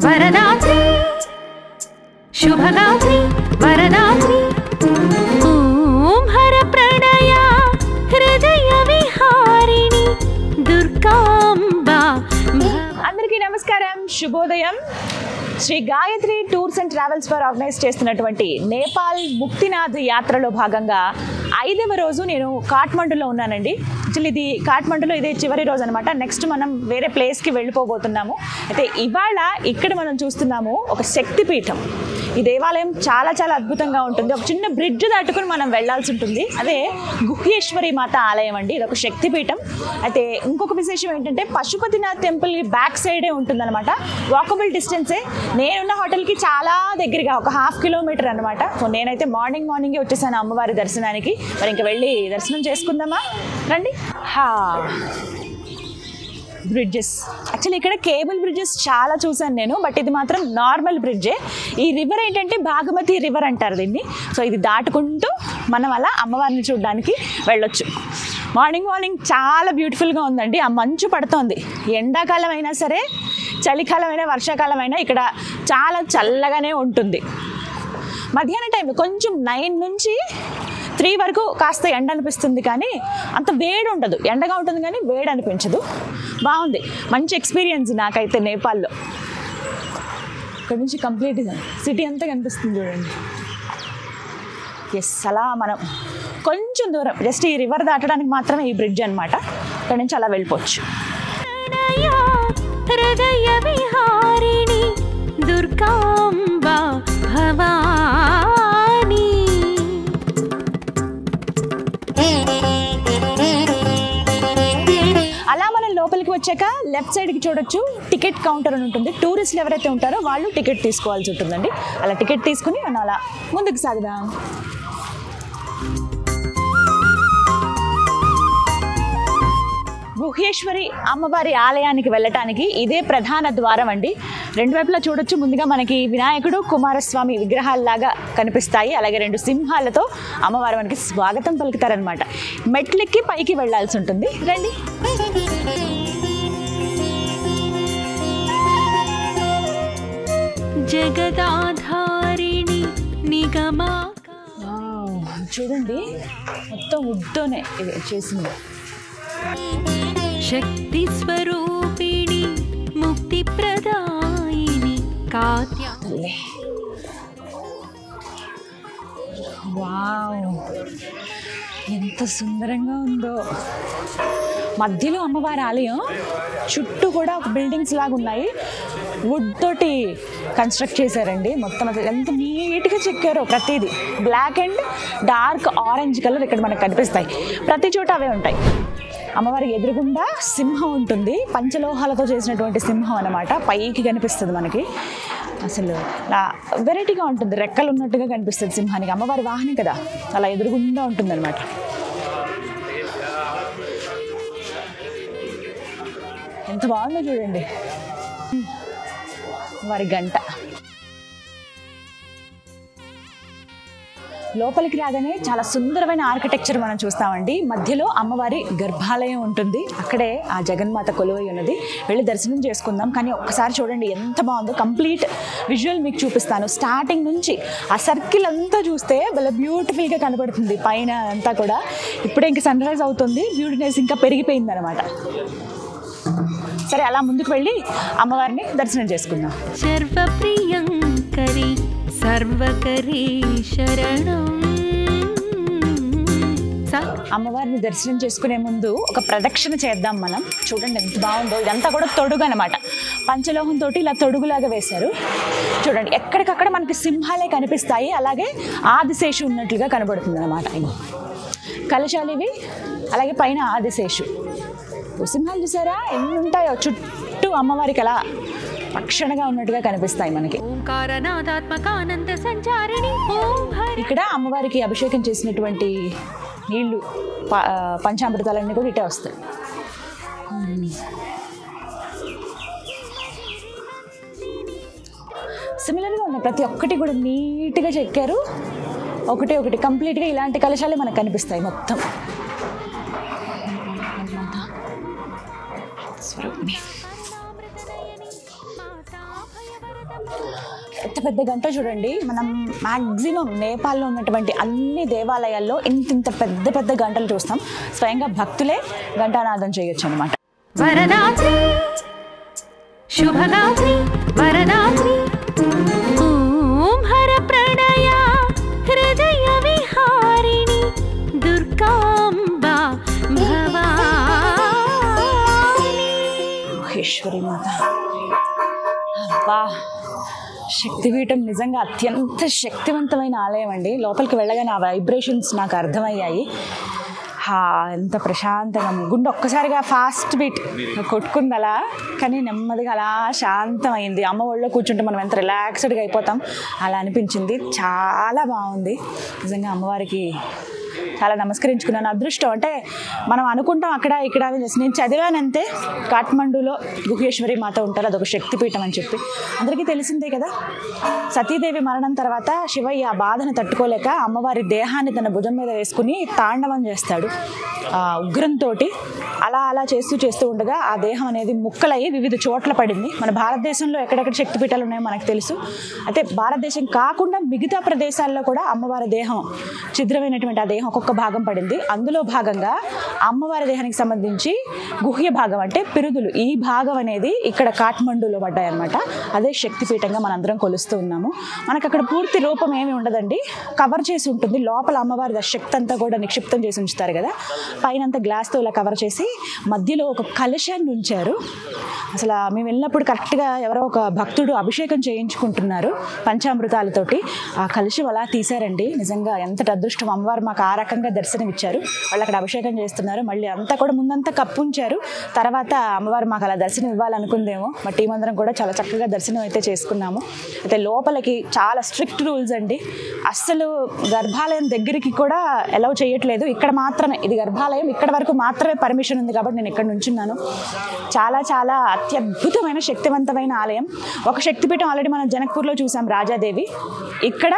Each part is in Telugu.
వరదాత్రి శుభగాత్రి వరదాత్రి ఓం హర ప్రణయ హృదయ విహారిణి దుర్గాంబా. అందరికీ నమస్కారం, శుభోదయం. Shri Gayatri tours and travels for organise చేస్తున్నటువంటి నేపాల్ ముక్తినాథ్ యాత్రలో భాగంగా 5వ రోజు నేను కాఠ్మండూలో ఉన్నానండి. యాక్చువల్లీ ఇది కాఠ్మండూలో ఇదే చివరి రోజు అనమాట. నెక్స్ట్ మనం వేరే ప్లేస్కి వెళ్ళిపోబోతున్నాము. అయితే ఇవాళ ఇక్కడ మనం చూస్తున్నాము ఒక శక్తిపీఠం. ఈ దేవాలయం చాలా చాలా అద్భుతంగా ఉంటుంది. ఒక చిన్న బ్రిడ్జ్ దాటుకుని మనం వెళ్లాల్సి ఉంటుంది. అదే గుహ్యేశ్వరి మాత ఆలయం అండి. ఇది ఒక శక్తిపీఠం. అయితే ఇంకొక విశేషం ఏంటంటే పశుపతినాథ్ టెంపుల్ బ్యాక్ సైడే ఉంటుందన్నమాట. వాకబుల్ డిస్టెన్సే. నేనున్న హోటల్కి చాలా దగ్గరగా ఒక 1/2 కిలోమీటర్ అనమాట. సో నేనైతే మార్నింగే వచ్చేసాను అమ్మవారి దర్శనానికి. మరి ఇంకా వెళ్ళి దర్శనం చేసుకుందామా, రండి. బ్రిడ్జెస్, యాక్చువల్లీ ఇక్కడ కేబుల్ బ్రిడ్జెస్ చాలా చూసాను నేను, బట్ ఇది మాత్రం నార్మల్ బ్రిడ్జే. ఈ రివర్ ఏంటంటే భాగమతి రివర్ అంటారు దీన్ని. సో ఇది దాటుకుంటూ మనం అలా అమ్మవారిని చూడడానికి వెళ్ళొచ్చు. మార్నింగ్ చాలా బ్యూటిఫుల్గా ఉందండి. ఆ మంచు పడుతోంది. ఎండాకాలం అయినా సరే, చలికాలం అయినా, వర్షాకాలం అయినా ఇక్కడ చాలా చల్లగానే ఉంటుంది. మధ్యాహ్నం టైం కొంచెం 9 నుంచి 3 వరకు కాస్త ఎండ అనిపిస్తుంది, కానీ అంత వేడి ఉండదు. ఎండగా ఉంటుంది కానీ వేడి అనిపించదు. బాగుంది, మంచి ఎక్స్పీరియన్స్ నాకైతే నేపాల్లో. ఇక్కడ నుంచి కంప్లీట్గా సిటీ అంతా కనిపిస్తుంది చూడండి. ఎస్, అలా మనం కొంచెం దూరం జస్ట్ ఈ రివర్ దాటడానికి మాత్రమే ఈ బ్రిడ్జ్ అనమాట. ఇక్కడ నుంచి అలా వెళ్ళిపోవచ్చు. హృదయ విహారిణి దుర్గాంబా భవాని. అలా మనం లోపలికి వచ్చాక లెఫ్ట్ సైడ్కి చూడొచ్చు, టికెట్ కౌంటర్ అని ఉంటుంది. టూరిస్టులు ఎవరైతే ఉంటారో వాళ్ళు టికెట్ తీసుకోవాల్సి ఉంటుందండి. అలా టికెట్ తీసుకుని మనం అలా ముందుకు సాగుదాం. గుహ్యేశ్వరి అమ్మవారి ఆలయానికి వెళ్ళటానికి ఇదే ప్రధాన ద్వారం అండి. రెండు వైపులా చూడొచ్చు. ముందుగా మనకి వినాయకుడు, కుమారస్వామి విగ్రహాల్లాగా కనిపిస్తాయి. అలాగే 2 సింహాలతో అమ్మవారు మనకి స్వాగతం పలుకుతారనమాట. మెట్లెక్కి పైకి వెళ్ళాల్సి ఉంటుంది. రండి. జగదాధారిణి నిగమా. చూడండి, మొత్తం వుడ్తోనే ఇది చేసింది. శక్తి స్వరూపిణి ముక్తి ప్రదాయిని కాత్యాయని. వావ్, ఎంత సుందరంగా ఉందో. మధ్యలో అమ్మవారి ఆలయం, చుట్టూ కూడా ఒక బిల్డింగ్స్ లాగా ఉన్నాయి. వుడ్ తోటి కన్స్ట్రక్ట్ చేశారండి. మొత్తం అసలు ఎంత నీట్గా చెక్కారో. ప్రతిదీ black and dark orange colour ఇక్కడ మనకు కనిపిస్తాయి. ప్రతి చోట అవే ఉంటాయి. అమ్మవారికి ఎదురుగుండా సింహం ఉంటుంది. పంచలోహాలతో చేసినటువంటి సింహం అన్నమాట. పైకి కనిపిస్తుంది మనకి. అసలు వెరైటీగా ఉంటుంది. రెక్కలు ఉన్నట్టుగా కనిపిస్తుంది సింహానికి. అమ్మవారి వాహనం కదా, అలా ఎదురుగుండా ఉంటుంది అనమాట. ఎంత బాగుందో చూడండి. వారి గంట. లోపలికి రాగానే చాలా సుందరమైన ఆర్కిటెక్చర్ మనం చూస్తామండి. మధ్యలో అమ్మవారి గర్భాలయం ఉంటుంది. అక్కడే ఆ జగన్మాత కొలువై ఉన్నది. వెళ్ళి దర్శనం చేసుకుందాం. కానీ ఒక్కసారి చూడండి ఎంత బాగుందో. కంప్లీట్ విజువల్ మీకు చూపిస్తాను. స్టార్టింగ్ నుంచి ఆ సర్కిల్ అంతా చూస్తే భలే బ్యూటిఫుల్గా కనబడుతుంది. పైన అంతా కూడా ఇప్పుడే ఇంకా సన్ రైజ్ అవుతుంది. బ్యూటినెస్ ఇంకా పెరిగిపోయింది అనమాట. సరే, అలా ముందుకు వెళ్ళి అమ్మవారిని దర్శనం చేసుకుందాం. సర్వప్రియంకరి సర్వకరీ శరణం. అమ్మవారిని దర్శనం చేసుకునే ముందు ఒక ప్రదక్షిణ చేద్దాం మనం. చూడండి ఎంత బాగుందో. ఇదంతా కూడా తొడుగు అనమాట. పంచలోహంతో ఇలా తొడుగులాగా వేశారు. చూడండి, ఎక్కడికక్కడ మనకి సింహాలే కనిపిస్తాయి. అలాగే ఆదిశేషు ఉన్నట్లుగా కనబడుతుంది అనమాట. కలశాలు ఇవి. అలాగే పైన ఆదిశేషు. సింహాలు చూసారా ఎన్ని ఉంటాయో. చుట్టూ అమ్మవారికి అలా రక్షణగా ఉన్నట్టుగా కనిపిస్తాయి మనకి. ఇక్కడ అమ్మవారికి అభిషేకం చేసినటువంటి నీళ్లు, పంచామృతాలన్నీ కూడా ఇటే వస్తాయి. సిమిలర్గా ఉన్నాయి. ప్రతి ఒక్కటి కూడా నీట్గా చెక్కారు. ఒకటి కంప్లీట్గా ఇలాంటి కలశాలే మనకు కనిపిస్తాయి మొత్తం. స్వరూపిణి. పెద్ద గంట చూడండి. మనం మ్యాక్సిమం నేపాల్లో ఉన్నటువంటి అన్ని దేవాలయాల్లో ఇంత పెద్ద పెద్ద గంటలు చూస్తాం. స్వయంగా భక్తులే ఘంటానాదం చేయొచ్చు అనమాట. వరదాత్రి శుభగాత్రి వరదాత్రి ఓం హర ప్రణయ హృదయ విహారిణి దుర్గాంబా భవాని. మహేశ్వరి మాత. అబ్బా, శక్తిపీఠం నిజంగా అత్యంత శక్తివంతమైన ఆలయం అండి. లోపలికి వెళ్ళగానే ఆ వైబ్రేషన్స్ నాకు అర్థమయ్యాయి. ఎంత ప్రశాంతంగా, గుండె ఒక్కసారిగా ఫాస్ట్ బీట్ కొట్టుకుంది అలా, కానీ నెమ్మదిగా అలా శాంతమైంది. అమ్మ ఒళ్ళో కూర్చుంటే మనం ఎంత రిలాక్స్డ్గా అయిపోతాం అలా అనిపించింది. చాలా బాగుంది నిజంగా. అమ్మవారికి చాలా నమస్కరించుకున్నాను. అదృష్టం అంటే మనం అనుకుంటాం అక్కడ ఇక్కడ. నేను చదివానంతే, కాఠ్మండూలో గుహేశ్వరి మాత ఉంటారు, అదొక శక్తిపీఠం అని చెప్పి. అందరికీ తెలిసిందే కదా, సతీదేవి మరణం తర్వాత శివయ్య ఆ బాధను తట్టుకోలేక అమ్మవారి దేహాన్ని తన భుజం మీద వేసుకుని తాండవం చేస్తాడు ఉగ్రంతో. అలా చేస్తూ ఉండగా ఆ దేహం అనేది ముక్కలయ్యి వివిధ చోట్ల పడింది. మన భారతదేశంలో ఎక్కడెక్కడ శక్తిపీఠాలు ఉన్నాయో మనకు తెలుసు. అయితే భారతదేశం కాకుండా మిగతా ప్రదేశాల్లో కూడా అమ్మవారి దేహం, ఛిద్రమైనటువంటి ఆ దేహం ఒక్కొక్క భాగం పడింది. అందులో భాగంగా అమ్మవారి దేహానికి సంబంధించి గుహ్య భాగం అంటే పిరుదులు, ఈ భాగం అనేది ఇక్కడ కాఠ్మండూలో పడ్డాయన్నమాట. అదే శక్తిపీఠంగా మనందరం కొలుస్తూ ఉన్నాము. మనకు అక్కడ పూర్తి రూపం ఏమి ఉండదండి, కవర్ చేసి ఉంటుంది. లోపల అమ్మవారి శక్తి అంతా కూడా నిక్షిప్తం చేసి ఉంచుతారు కదా, పైనంతా గ్లాస్తో ఇలా కవర్ చేసి మధ్యలో ఒక కలశాన్ని ఉంచారు. అసలు మేము వెళ్ళినప్పుడు కరెక్ట్గా ఎవరో ఒక భక్తుడు అభిషేకం చేయించుకుంటున్నారు పంచామృతాలతోటి. ఆ కలశం అలా తీశారండి. నిజంగా ఎంతటి అదృష్టం, అమ్మవారు మాకు ఆ రకంగా దర్శనం ఇచ్చారు. వాళ్ళు అక్కడ అభిషేకం చేస్తున్నారు. మళ్ళీ అంతా కూడా ముందంతా కప్పు ఉంచారు. తర్వాత అమ్మవారు మాకు అలా దర్శనం ఇవ్వాలనుకుందేమో. మా టీం అందరం కూడా చాలా చక్కగా దర్శనం అయితే చేసుకున్నాము. అయితే లోపలికి చాలా స్ట్రిక్ట్ రూల్స్ అండి. అస్సలు గర్భాలయం దగ్గరికి కూడా అలౌ చేయట్లేదు. ఇక్కడ మాత్రమే, ఇది గర్భాలయం, ఇక్కడ వరకు మాత్రమే పర్మిషన్ ఉంది కాబట్టి నేను ఇక్కడ నుంచున్నాను. చాలా చాలా అత్యద్భుతమైన శక్తివంతమైన ఆలయం. ఒక శక్తిపీఠం ఆల్రెడీ మనం జనక్పూర్లో చూసాం, రాజాదేవి. ఇక్కడ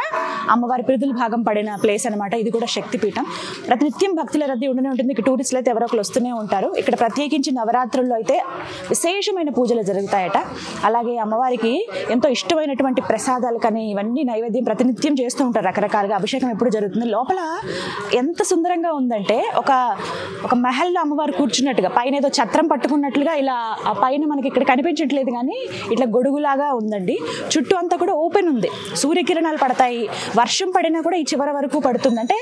అమ్మవారి పిరుదుల భాగం పడిన ప్లేస్ అనమాట. ఇది కూడా శక్తిపీఠం. ప్రతినిత్యం భక్తుల రద్దీ ఉండనే ఉంటుంది. ఇక్కడ టూరిస్టులు అయితే ఎవరో ఒకరు వస్తూనే ఉంటారు. ఇక్కడ ప్రత్యేకించి నవరాత్రుల్లో అయితే విశేషమైన పూజలు జరుగుతాయట. అలాగే అమ్మవారికి ఎంతో ఇష్టమైనటువంటి ప్రసాదాలు కానీ ఇవన్నీ నైవేద్యం ప్రతినిత్యం చేస్తూ ఉంటారు రకరకాలుగా. అభిషేకం ఎప్పుడు జరుగుతుంది. లోపల ఎంత సుందరంగా ఉందంటే ఒక మహల్లో అమ్మవారు కూర్చున్నట్టుగా, పైన ఏదో ఛత్రం పట్టుకున్నట్లుగా ఇలా ఆ పైన మనకి ఇక్కడ కనిపించట్లేదు కానీ ఇట్లా గొడుగులాగా ఉందండి. చుట్టూ అంతా కూడా ఓపెన్ ఉంది. సూర్యకిరణాలు పడతాయి, వర్షం పడినా కూడా ఈ చివరి వరకు పడుతుంది. అంటే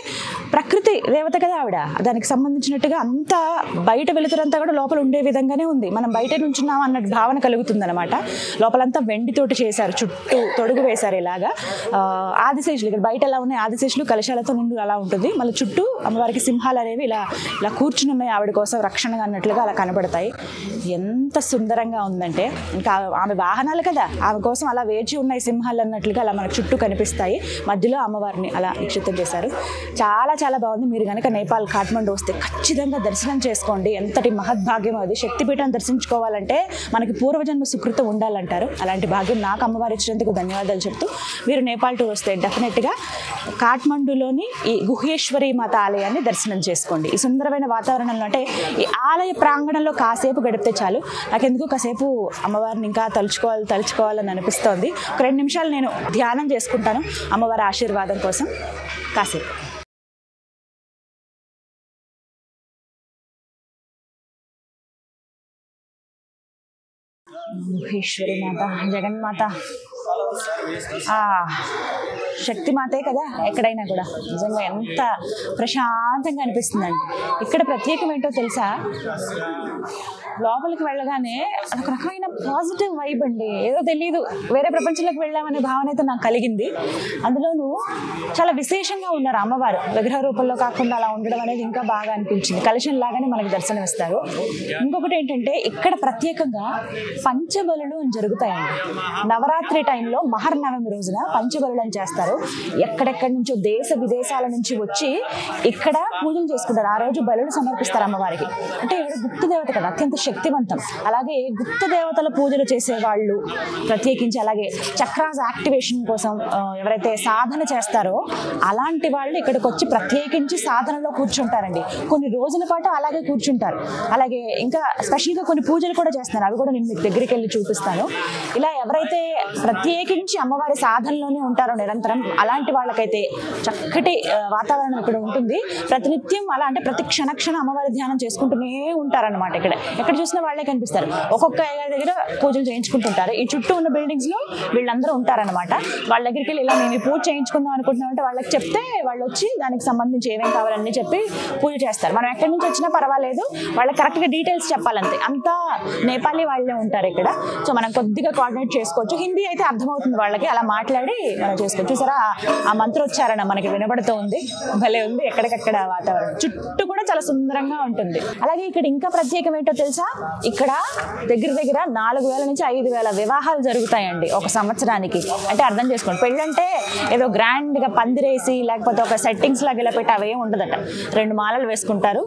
ప్రకృతి దేవత కదా ఆవిడ, దానికి సంబంధించినట్టుగా అంతా బయట వెలుతురంతా కూడా లోపల ఉండే విధంగానే ఉంది. మనం బయట నుంచున్నాం అన్నట్టు భావన కలుగుతుంది అనమాట. లోపలంతా వెండితోటి చేశారు, చుట్టూ తొడుగు వేశారు ఇలాగా. ఆదిశేషులు ఇక్కడ బయట ఎలా ఉన్నాయి, ఆదిశేషులు కలశాలతో నిండు అలా ఉంటుంది. మళ్ళీ చుట్టూ అమ్మవారికి సింహాలు అనేవి ఇలా కూర్చుని ఉన్నాయి, ఆవిడ కోసం రక్షణగా అన్నట్లుగా అలా కనపడతాయి. ఎంత సుందరంగా ఉందంటే, ఇంకా ఆమె వాహనాలు కదా, ఆమె కోసం అలా వేచి ఉన్నాయి సింహాలు అన్నట్లుగా అలా మనకు చుట్టూ కనిపిస్తాయి. మధ్యలో అమ్మవారిని అలా నిక్షిప్తం చేశారు. చాలా చాలా బాగుంది. మీరు కనుక నేపాల్ కాఠ్మండూ వస్తే ఖచ్చితంగా దర్శనం చేసుకోండి. ఎంతటి మహద్భాగ్యం అది. శక్తిపీఠం దర్శించుకోవాలంటే మనకి పూర్వజన్మ సుకృతం ఉండాలంటారు. అలాంటి భాగ్యం నాకు అమ్మవారి ఇచ్చినందుకు ధన్యవాదాలు చెప్తూ, మీరు నేపాల్ టూర్ వస్తే డెఫినెట్గా కాఠ్మండూలోని ఈ గుహేశ్వరి మాత ఆలయాన్ని దర్శనం చేసుకోండి. ఈ సుందరమైన వాతావరణంలో, అంటే ఈ ఆలయ ప్రాంగణంలో కాసేపు గడిపితే చాలు. నాకెందుకు కాసేపు అమ్మవారిని ఇంకా తలుచుకోవాలని అనిపిస్తోంది. ఒక 2 నిమిషాలు నేను ధ్యానం చేసుకుంటాను అమ్మవారి ఆశీర్వాదం కోసం కాసేపు. గుహేశ్వరి మాత, జగన్మాత, శక్తిమాతే కదా ఎక్కడైనా కూడా. నిజంగా ఎంత ప్రశాంతంగా అనిపిస్తుందండి. ఇక్కడ ప్రత్యేకం ఏంటో తెలుసా, లోపలికి వెళ్ళగానే అదొక రకమైన పాజిటివ్ వైబ్ అండి. ఏదో తెలియదు, వేరే ప్రపంచంలోకి వెళ్ళామనే భావన అయితే నాకు కలిగింది. అందులోనూ చాలా విశేషంగా ఉన్నారు అమ్మవారు. విగ్రహ రూపంలో కాకుండా అలా ఉండడం అనేది ఇంకా బాగా అనిపించింది. కలశం లాగానే మనకి దర్శనం ఇస్తారు. ఇంకొకటి ఏంటంటే, ఇక్కడ ప్రత్యేకంగా పంచబలులు అని జరుగుతాయండి. నవరాత్రి టైంలో మహర్నవమి రోజున పంచబలులు అని చేస్తారు. చేస్తారు. ఎక్కడెక్కడి నుంచో దేశ విదేశాల నుంచి వచ్చి ఇక్కడ పూజలు చేసుకుంటారు. ఆ రోజు బలులు సమర్పిస్తారు అమ్మవారికి. అంటే ఇక్కడ గుప్త దేవత కదా, అత్యంత శక్తివంతం. అలాగే గుప్త దేవతల పూజలు చేసే వాళ్ళు ప్రత్యేకించి, అలాగే చక్రాస్ యాక్టివేషన్ కోసం ఎవరైతే సాధన చేస్తారో అలాంటి వాళ్ళు ఇక్కడికి వచ్చి ప్రత్యేకించి సాధనలో కూర్చుంటారండి. కొన్ని రోజుల పాటు అలాగే కూర్చుంటారు. అలాగే ఇంకా స్పెషల్గా కొన్ని పూజలు కూడా చేస్తున్నారు. అవి కూడా నేను మీకు దగ్గరికి వెళ్ళి చూపిస్తాను. ఇలా ఎవరైతే ప్రత్యేకించి అమ్మవారి సాధనలోనే ఉంటారో నిరంతరం, అలాంటి వాళ్ళకైతే చక్కటి వాతావరణం ఇక్కడ ఉంటుంది. ప్రతినిత్యం అలా అంటే ప్రతి క్షణక్షణం అమ్మవారి ధ్యానం చేసుకుంటూనే ఉంటారనమాట. ఎక్కడ చూసినా వాళ్ళే కనిపిస్తారు. ఒక్కొక్క దగ్గర పూజలు చేయించుకుంటుంటారు. ఈ చుట్టూ ఉన్న బిల్డింగ్స్ లో వీళ్ళందరూ ఉంటారనమాట. వాళ్ళ దగ్గరికి వెళ్ళి ఇలా మేము పూజ చేయించుకుందాం అనుకుంటున్నామంటే వాళ్ళకి చెప్తే వాళ్ళు వచ్చి దానికి సంబంధించి ఏమేమి కావాలని చెప్పి పూజ చేస్తారు. మనం ఎక్కడి నుంచి వచ్చినా పర్వాలేదు, వాళ్ళకి కరెక్ట్గా డీటెయిల్స్ చెప్పాలంతే. అంతా నేపాలీ వాళ్ళే ఉంటారు ఇక్కడ. సో మనం కొద్దిగా కోఆర్డినేట్ చేసుకోవచ్చు. హిందీ అయితే అర్థమవుతుంది వాళ్ళకి, అలా మాట్లాడి మనం చేసుకోవచ్చు. చూసారా ఆ మంత్రోచ్చారణ మనకి వినబడుతూ ఉంది. భలే ఉంది. ఎక్కడికక్కడ వాతావరణం చుట్టూ కూడా చాలా సుందరంగా ఉంటుంది. అలాగే ఇక్కడ ఇంకా ప్రత్యేకం ఏంటో తెలుసా, ఇక్కడ దగ్గర 4,000 నుంచి 5,000 వివాహాలు జరుగుతాయండి ఒక సంవత్సరానికి. అంటే అర్థం చేసుకోండి, పెళ్ళంటే ఏదో గ్రాండ్ గా పందిరేసి లేకపోతే ఒక సెట్టింగ్స్ లాగా ఇలా పెట్టి అవేం ఉండదట. 2 మాలలు వేసుకుంటారు.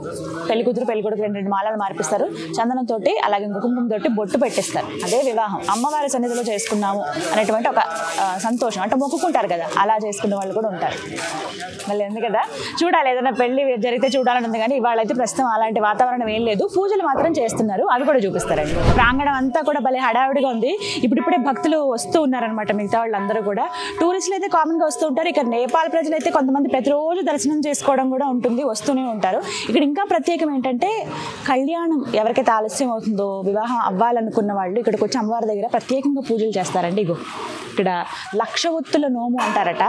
పెళ్లి కూతురు పెళ్లి కొడుకు 2 మాలలు మార్పిస్తారు. చందనంతో అలాగే కుంకుమంతో బొట్టు పెట్టిస్తారు. అదే వివాహం. అమ్మవారి సన్నిధిలో చేసుకున్నాము అనేటువంటి ఒక సంతోషం, అంటే మొక్కుకుంటారు కదా, అలా చేసుకున్న వాళ్ళు కూడా ఉంటారు. మళ్ళీ ఉంది కదా, చూడాలి. ఏదైనా పెళ్లి జరిగితే చూడాలని ఉంది, కానీ ఇవాళ అయితే ప్రస్తుతం అలాంటి వాతావరణం ఏం లేదు. పూజలు మాత్రం చేస్తున్నారు, అవి కూడా చూపిస్తారండి. ప్రాంగణం అంతా కూడా భలే హడావిడిగా ఉంది. ఇప్పుడిప్పుడే భక్తులు వస్తూ ఉన్నారనమాట. మిగతా వాళ్ళందరూ కూడా టూరిస్టులు అయితే కామన్ గా వస్తూ ఉంటారు. ఇక్కడ నేపాల్ ప్రజలు అయితే కొంతమంది ప్రతిరోజు దర్శనం చేసుకోవడం కూడా ఉంటుంది, వస్తూనే ఉంటారు. ఇక్కడ ఇంకా ప్రత్యేకం ఏంటంటే కళ్యాణం ఎవరికైతే ఆలస్యం అవుతుందో, వివాహం అవ్వాలనుకున్న వాళ్ళు ఇక్కడికి వచ్చి అమ్మవారి దగ్గర ప్రత్యేకంగా పూజలు చేస్తారండి. ఇగో ఇక్కడ 1,00,000 ఒత్తుల నోము అంటారట.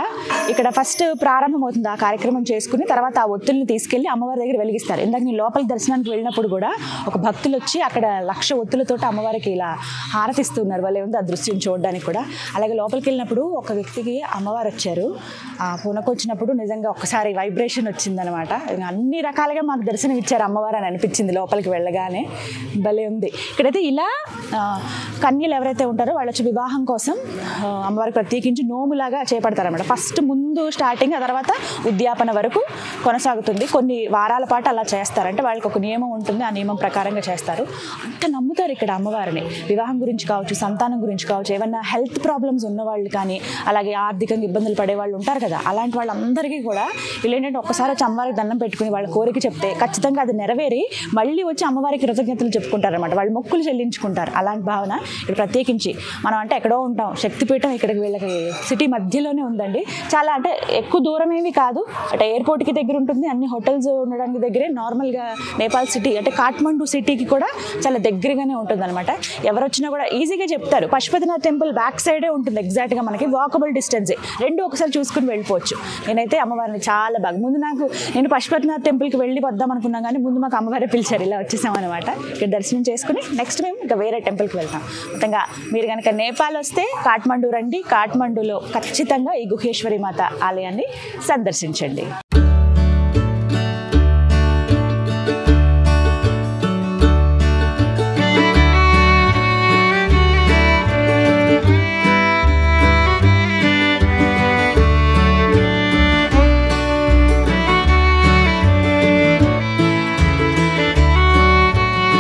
ఇక్కడ ఫస్ట్ ప్రారంభమవుతుంది ఆ కార్యక్రమం చేసుకుని, తర్వాత ఆ ఒత్తుల్ని తీసుకెళ్లి అమ్మవారి దగ్గర వెలిగిస్తారు. ఇందాక నేను లోపల దర్శనానికి వెళ్ళినప్పుడు కూడా ఒక భక్తులు వచ్చి అక్కడ 1,00,000 ఒత్తులతో అమ్మవారికి ఇలా హారతిస్తున్నారు. వాళ్ళే ఉంది ఆ దృశ్యం చూడడానికి కూడా. అలాగే లోపలికి వెళ్ళినప్పుడు ఒక వ్యక్తికి అమ్మవారు వచ్చారు. ఆ పునకొచ్చినప్పుడు నిజంగా ఒక్కసారి వైబ్రేషన్ వచ్చిందనమాట. అన్ని రకాలుగా మాకు దర్శనం ఇచ్చారు అమ్మవారు అని అనిపించింది లోపలికి వెళ్ళగానే. భలే ఉంది. ఇక్కడైతే ఇలా కన్యలు ఎవరైతే ఉంటారో వాళ్ళు వచ్చి వివాహం కోసం అమ్మవారికి ప్రత్యేకించి నోములాగా చేపడతారన్నమాట. ఫస్ట్ ముందు స్టార్టింగ్, ఆ తర్వాత ఉద్యాపన వరకు కొనసాగుతుంది. కొన్ని వారాల పాటు అలా చేస్తారంటే వాళ్ళకి ఒక నియమం ఉంటుంది, ఆ నియమం ప్రకారంగా చేస్తారు. అంత నమ్ముతారు ఇక్కడ అమ్మవారిని. వివాహం గురించి కావచ్చు, సంతానం గురించి కావచ్చు, ఏమన్నా హెల్త్ ప్రాబ్లమ్స్ ఉన్నవాళ్ళు కానీ, అలాగే ఆర్థికంగా ఇబ్బందులు పడే వాళ్ళు ఉంటారు కదా, అలాంటి వాళ్ళందరికీ కూడా వీళ్ళు ఏంటంటే ఒక్కసారి వచ్చి అమ్మవారికి దండం పెట్టుకుని వాళ్ళ కోరిక చెప్తే ఖచ్చితంగా అది నెరవేరి మళ్ళీ వచ్చి అమ్మవారికి కృతజ్ఞతలు చెప్పుకుంటారనమాట. వాళ్ళు మొక్కులు చెల్లించుకుంటారు. అలాంటి భావన ఇక్కడ ప్రత్యేకించి. మనం అంటే ఎక్కడో ఉంటాం, శక్తిపీఠం ఇక్కడికి వీళ్ళకి సిటీ మధ్యలోనే ఉందండి. చాలా అంటే ఎక్కువ దూరం ఏమి కాదు. అంటే ఎయిర్పోర్ట్కి దగ్గర ఉంటుంది, అన్ని హోటల్స్ ఉండడానికి దగ్గరే. నార్మల్గా నేపాల్ సిటీ అంటే కాఠ్మండూ సిటీకి కూడా చాలా దగ్గరగానే ఉంటుంది అనమాట. ఎవరు వచ్చినా కూడా ఈజీగా చెప్తారు. పశుపతినాథ్ టెంపుల్ బ్యాక్ సైడే ఉంటుంది ఎగ్జాక్ట్గా, మనకి వాకబుల్ డిస్టెన్సే. రెండు ఒకసారి చూసుకుని వెళ్ళిపోవచ్చు. నేనైతే అమ్మవారిని చాలా బాగా నేను పశుపతినాథ్ టెంపుల్కి వెళ్ళి వద్దాం అనుకున్నాం, కానీ ముందు మాకు అమ్మవారే పిలిచారు. ఇలా వచ్చేసాం అనమాట. ఇక్కడ దర్శనం చేసుకుని నెక్స్ట్ మేము ఇంకా వేరే టెంపుల్కి వెళ్తాం. మొత్తంగా మీరు కనుక నేపాల్ వస్తే కాఠ్మండూ రండి. కాఠ్మండూలో ఖచ్చితంగా ఈ గుహేశ్వరి మాత ఆలయాన్ని సందర్శించండి.